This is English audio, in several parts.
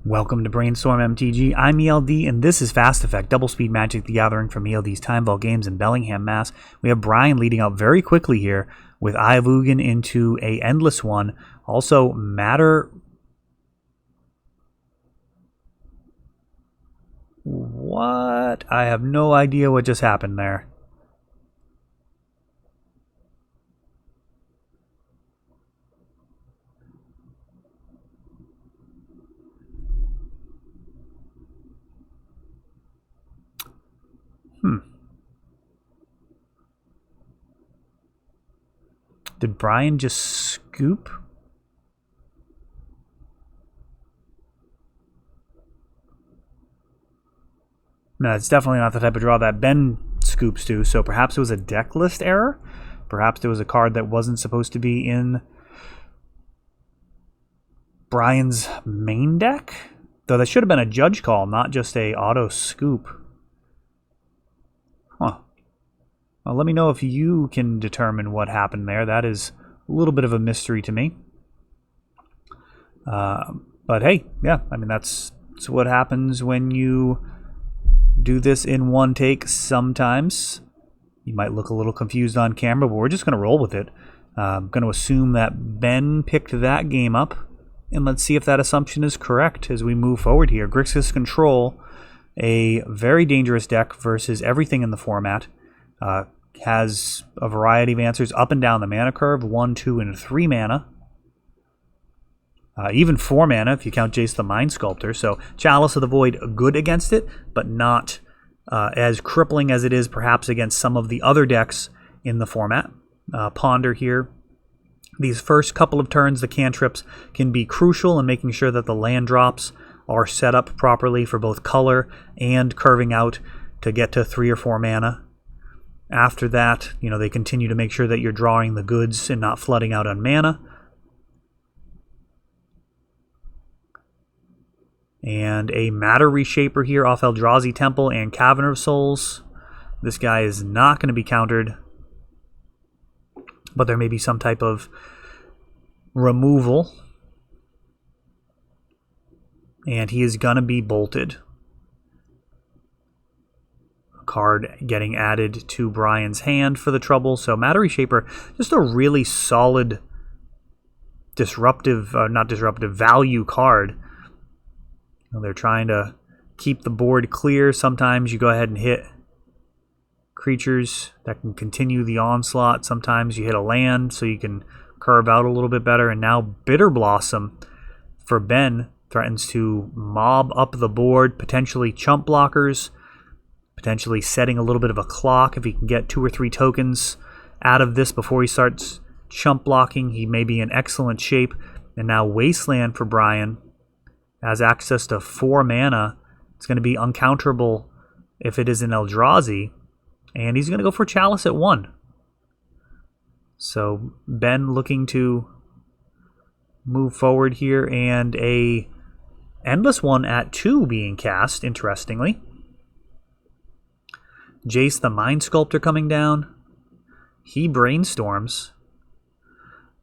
Welcome to Brainstorm MTG. I'm ELD, and this is Fast Effect, Double Speed Magic the Gathering from ELD's Time Vault Games in Bellingham, Mass. We have Brian leading out very quickly here with Eye of Ugin into a Endless One. Also, Matter... What? I have no idea what just happened there. Did Brian just scoop? No, it's definitely not the type of draw that Ben scoops to, so perhaps it was a deck list error. Perhaps there was a card that wasn't supposed to be in Brian's main deck. Though that should have been a judge call, not just a auto scoop. Huh. Well, let me know if you can determine what happened there. That is a little bit of a mystery to me. But hey, yeah, I mean, that's what happens when you do this in one take sometimes. You might look a little confused on camera, but we're just going to roll with it. I'm going to assume that Ben picked that game up, and let's see if that assumption is correct as we move forward here. Grixis Control, a very dangerous deck versus everything in the format. Has a variety of answers up and down the mana curve, 1, 2, and 3 mana. Even 4 mana if you count Jace the Mind Sculptor. So Chalice of the Void good against it, but not as crippling as it is perhaps against some of the other decks in the format. Ponder here. These first couple of turns, the cantrips can be crucial in making sure that the land drops are set up properly for both color and curving out to get to 3 or 4 mana. After that, they continue to make sure that you're drawing the goods and not flooding out on mana. And a Matter Reshaper here off Eldrazi Temple and Cavern of Souls. This guy is not going to be countered, but there may be some type of removal. And he is going to be bolted. Card getting added to Brian's hand for the trouble. So Matter Reshaper, just a really solid value card. They're trying to keep the board clear. Sometimes you go ahead and hit creatures that can continue the onslaught. Sometimes you hit a land so you can curve out a little bit better. And now Bitter Blossom for Ben threatens to mob up the board, potentially chump blockers, potentially setting a little bit of a clock. If he can get 2 or 3 tokens out of this before he starts chump blocking, he may be in excellent shape. And now Wasteland for Brian has access to 4 mana. It's going to be uncounterable if it is an Eldrazi. And he's going to go for Chalice at 1. So Ben looking to move forward here, and a Endless One at 2 being cast, interestingly. Jace the Mind Sculptor coming down. He brainstorms.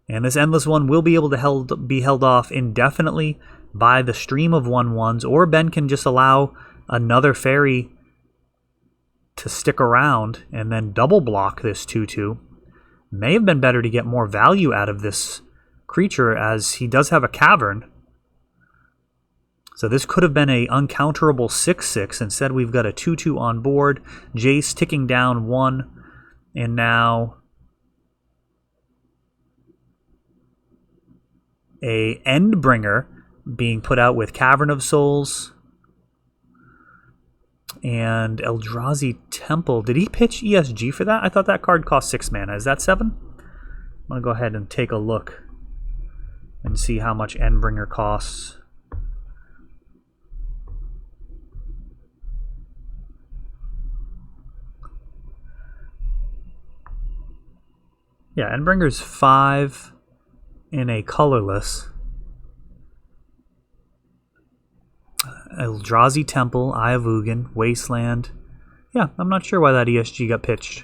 And this Endless One will be able to be held off indefinitely by the stream of 1/1s, or Ben can just allow another fairy to stick around and then double block this 2/2. May have been better to get more value out of this creature, as he does have a cavern. So this could have been a uncounterable 6/6. Instead, we've got a 2/2 on board. Jace ticking down 1. And now a Endbringer being put out with Cavern of Souls. And Eldrazi Temple. Did he pitch ESG for that? I thought that card cost 6 mana. Is that 7? I'm going to go ahead and take a look and see how much Endbringer costs. Yeah, Endbringer's 5 in a colorless. Eldrazi Temple, Eye of Ugin, Wasteland. Yeah, I'm not sure why that ESG got pitched.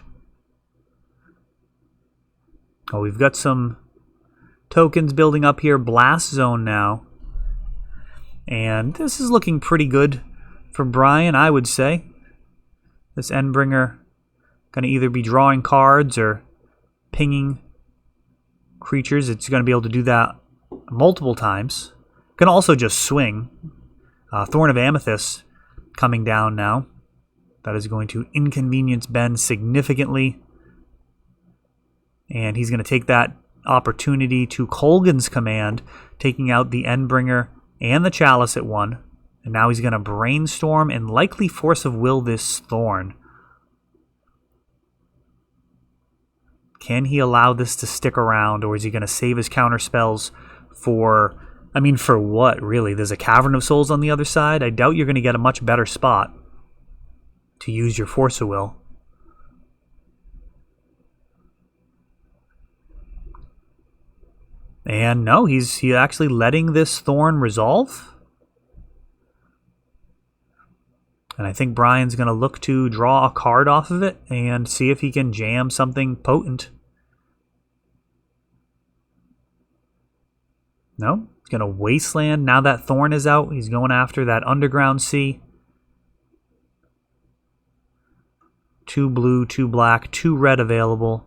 Oh, we've got some tokens building up here. Blast Zone now. And this is looking pretty good for Brian, I would say. This Endbringer going to either be drawing cards or pinging creatures. It's going to be able to do that multiple times. Can also just swing. Thorn of Amethyst coming down now. That is going to inconvenience Ben significantly. And he's going to take that opportunity to Kolgan's command, taking out the Endbringer and the Chalice at 1. And now he's going to Brainstorm and likely Force of Will this Thorn. Can he allow this to stick around, or is he going to save his counter spells for... I mean, for what, really? There's a Cavern of Souls on the other side. I doubt you're going to get a much better spot to use your Force of Will. And no, he's actually letting this Thorn resolve. And I think Brian's going to look to draw a card off of it and see if he can jam something potent. No, he's going to Wasteland. Now that Thorn is out, he's going after that Underground Sea. 2 blue, 2 black, 2 red available.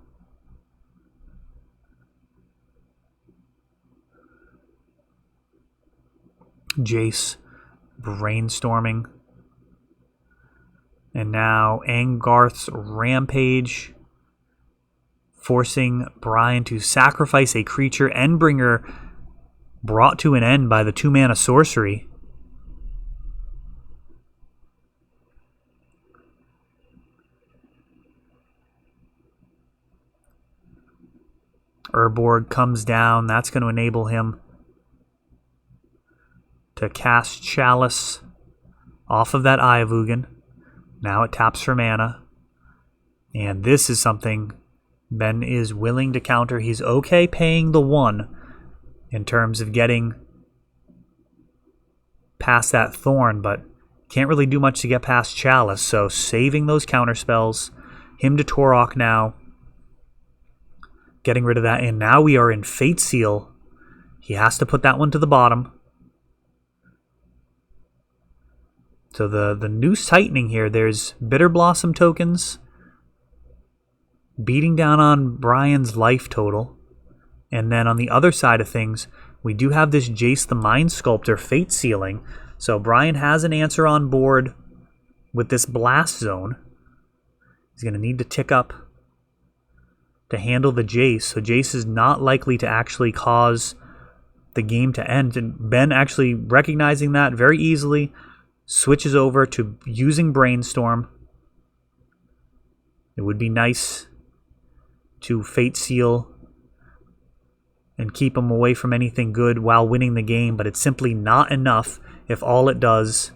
Jace Brainstorming. And now Angarth's Rampage, forcing Brian to sacrifice a creature. Endbringer brought to an end by the 2-mana sorcery. Urborg comes down. That's going to enable him to cast Chalice off of that Eye of Ugin. Now it taps for mana. And this is something Ben is willing to counter. He's okay paying the 1 in terms of getting past that Thorn, but can't really do much to get past Chalice. So saving those counter spells. Him to Torok now. Getting rid of that. And now we are in Fate Seal. He has to put that one to the bottom. So the noose tightening here, there's Bitter Blossom tokens beating down on Brian's life total. And then on the other side of things, we do have this Jace the Mind Sculptor Fate Sealing. So Brian has an answer on board with this Blast Zone. He's going to need to tick up to handle the Jace. So Jace is not likely to actually cause the game to end. And Ben actually recognizing that very easily switches over to using Brainstorm. It would be nice to Fate Seal and keep him away from anything good while winning the game, but it's simply not enough if all it does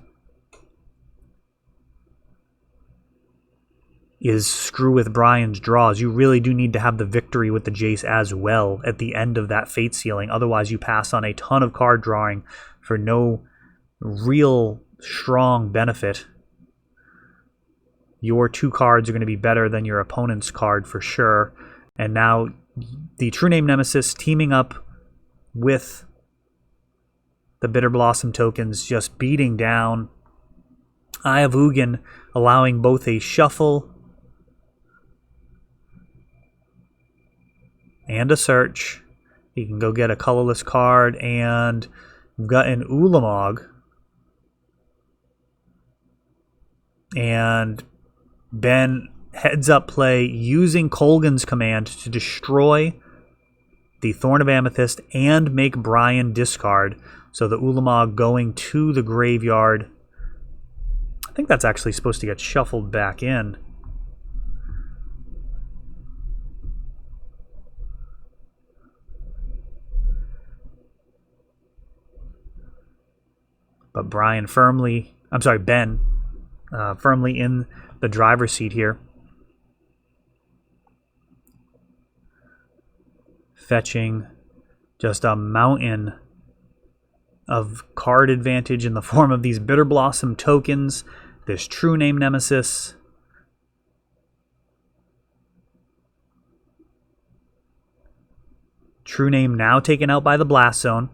is screw with Brian's draws. You really do need to have the victory with the Jace as well at the end of that Fate Sealing. Otherwise, you pass on a ton of card drawing for no real strong benefit. Your 2 cards are going to be better than your opponent's card for sure. And now the True Name Nemesis teaming up with the Bitter Blossom tokens, just beating down Eye of Ugin, allowing both a shuffle and a search. You can go get a colorless card, and we've got an Ulamog. And Ben heads up play using Kolgan's command to destroy the Thorn of Amethyst and make Brian discard. So the Ulamog going to the graveyard. I think that's actually supposed to get shuffled back in. But Ben firmly in the driver's seat here. Fetching just a mountain of card advantage in the form of these Bitter Blossom tokens, this True Name Nemesis. True Name now taken out by the Blast Zone.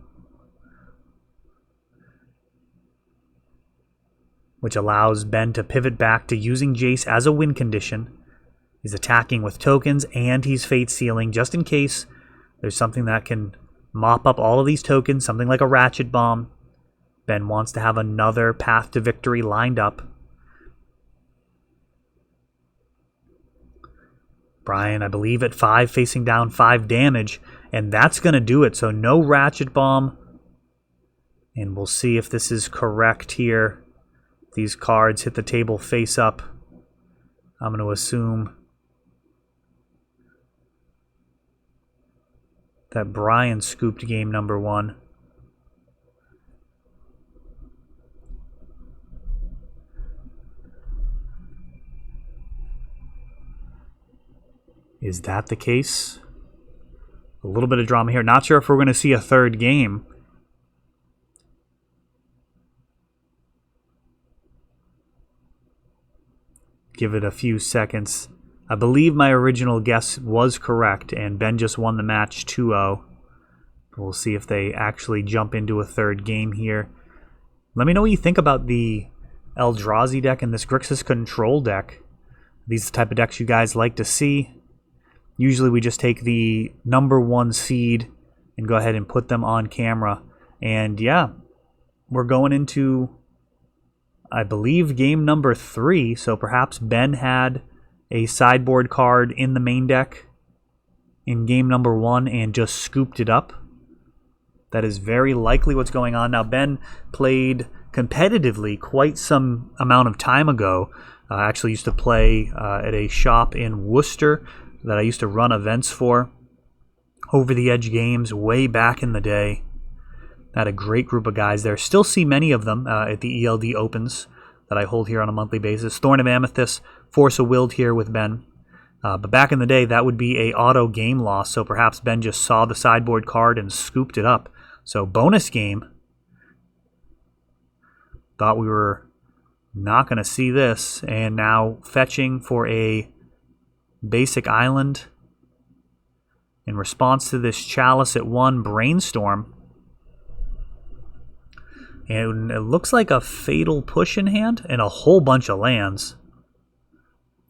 which allows Ben to pivot back to using Jace as a win condition. He's attacking with tokens, and he's Fate Sealing just in case there's something that can mop up all of these tokens, something like a Ratchet Bomb. Ben wants to have another path to victory lined up. Brian, I believe, at 5, facing down 5 damage, and that's going to do it. So no Ratchet Bomb, and we'll see if this is correct here. These cards hit the table face up. I'm going to assume that Brian scooped game number 1. Is that the case? A little bit of drama here. Not sure if we're going to see a third game. Give it a few seconds. I believe my original guess was correct, and Ben just won the match 2-0. We'll see if they actually jump into a third game here. Let me know what you think about the Eldrazi deck and this Grixis control deck. These are the type of decks you guys like to see. Usually we just take the number 1 seed and go ahead and put them on camera. And yeah, we're going into, I believe, game number 3. So perhaps Ben had a sideboard card in the main deck in game number 1 and just scooped it up. That is very likely what's going on. Now, Ben played competitively quite some amount of time ago. I actually used to play at a shop in Worcester that I used to run events for. Over the Edge games way back in the day. Had a great group of guys there. Still see many of them at the ELD Opens that I hold here on a monthly basis. Thorn of Amethyst, Force of Willed here with Ben. But back in the day, that would be a auto game loss, so perhaps Ben just saw the sideboard card and scooped it up. So bonus game. Thought we were not going to see this, and now fetching for a basic island. In response to this Chalice at 1, Brainstorm. And it looks like a Fatal Push in hand and a whole bunch of lands.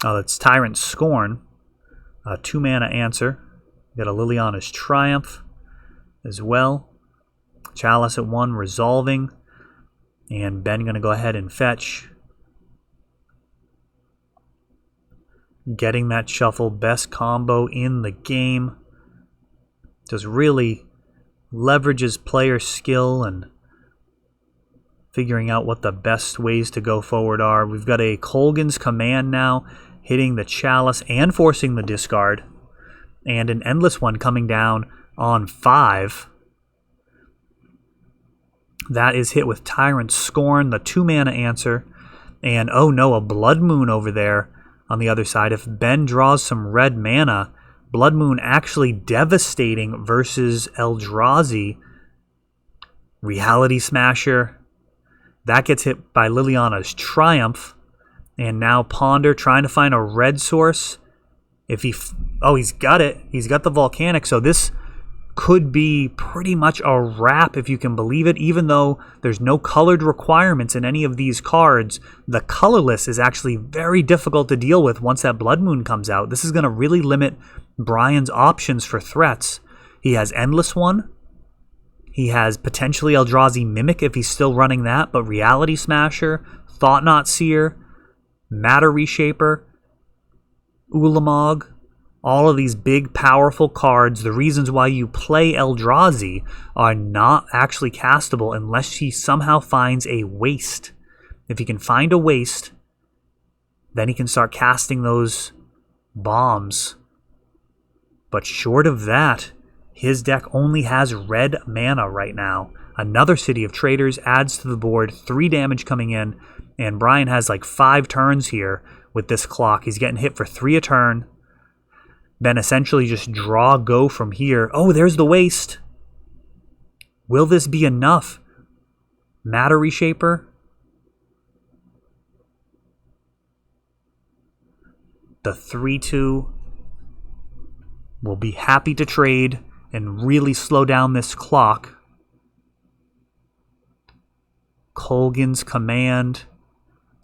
Oh, that's Tyrant Scorn. 2 mana answer. Got a Liliana's Triumph as well. Chalice at 1 resolving. And Ben going to go ahead and fetch. Getting that shuffle, best combo in the game. Just really leverages player skill and figuring out what the best ways to go forward are. We've got a Kolaghan's Command now, hitting the Chalice and forcing the discard. And an Endless One coming down on 5. That is hit with Tyrant Scorn, the 2 mana answer. And oh no, a Blood Moon over there on the other side. If Ben draws some red mana, Blood Moon actually devastating versus Eldrazi. Reality Smasher. That gets hit by Liliana's Triumph. And now Ponder trying to find a red source. If he... oh, he's got it. He's got the Volcanic. So this could be pretty much a wrap, if you can believe it. Even though there's no colored requirements in any of these cards, the colorless is actually very difficult to deal with once that Blood Moon comes out. This is going to really limit Brian's options for threats. He has Endless One. He has potentially Eldrazi Mimic if he's still running that, but Reality Smasher, Thought Knot Seer, Matter Reshaper, Ulamog, all of these big, powerful cards, the reasons why you play Eldrazi, are not actually castable unless he somehow finds a waste. If he can find a waste, then he can start casting those bombs. But short of that, his deck only has red mana right now. Another City of Traders adds to the board, 3 damage coming in, and Brian has like 5 turns here with this clock. He's getting hit for 3 a turn. Ben essentially just draw go from here. Oh, there's the waste. Will this be enough? Matter Reshaper. The 3-2 will be happy to trade and really slow down this clock. Kolaghan's Command.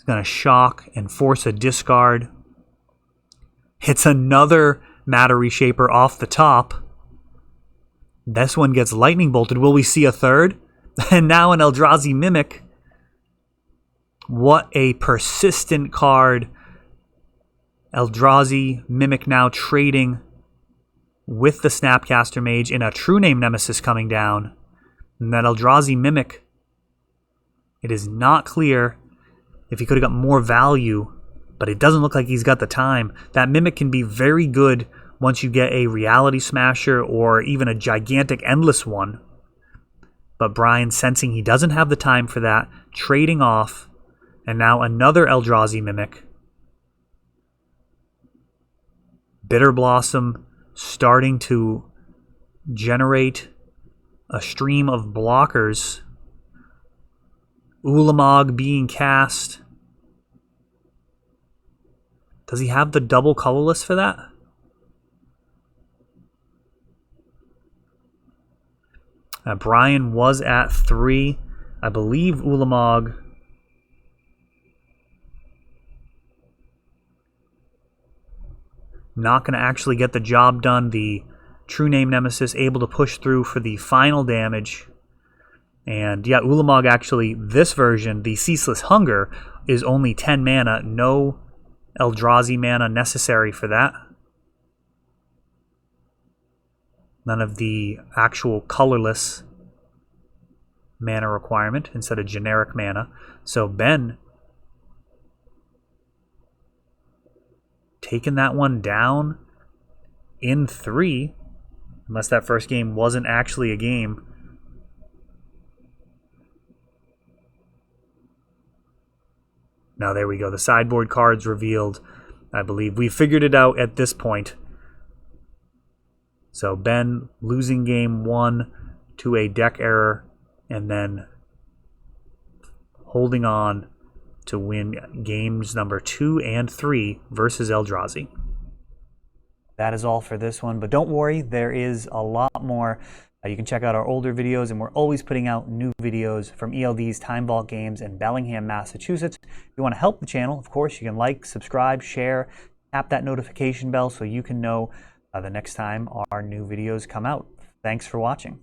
It's going to shock and force a discard. Hits another Matter Reshaper off the top. This one gets lightning bolted. Will we see a third? And now an Eldrazi Mimic. What a persistent card. Eldrazi Mimic now trading with the Snapcaster Mage in a True Name Nemesis coming down. And that Eldrazi Mimic, it is not clear if he could have got more value, but it doesn't look like he's got the time. That Mimic can be very good once you get a Reality Smasher or even a gigantic Endless one. But Brian, sensing he doesn't have the time for that, trading off, and now another Eldrazi Mimic. Bitter Blossom starting to generate a stream of blockers. Ulamog being cast. Does he have the double colorless for that? Brian was at 3. I believe Ulamog not going to actually get the job done. The True Name Nemesis able to push through for the final damage. And yeah, Ulamog actually, this version, the Ceaseless Hunger, is only 10 mana. No Eldrazi mana necessary for that. None of the actual colorless mana requirement instead of generic mana. So Ben taking that one down in 3, unless that first game wasn't actually a game. Now there we go. The sideboard cards revealed. I believe we figured it out at this point. So Ben losing game 1 to a deck error and then holding on to win games number 2 and 3 versus Eldrazi. That is all for this one, but don't worry, there is a lot more. You can check out our older videos, and we're always putting out new videos from ELD's Time Vault Games in Bellingham, Massachusetts. If you want to help the channel, of course, you can like, subscribe, share, tap that notification bell so you can know the next time our new videos come out. Thanks for watching.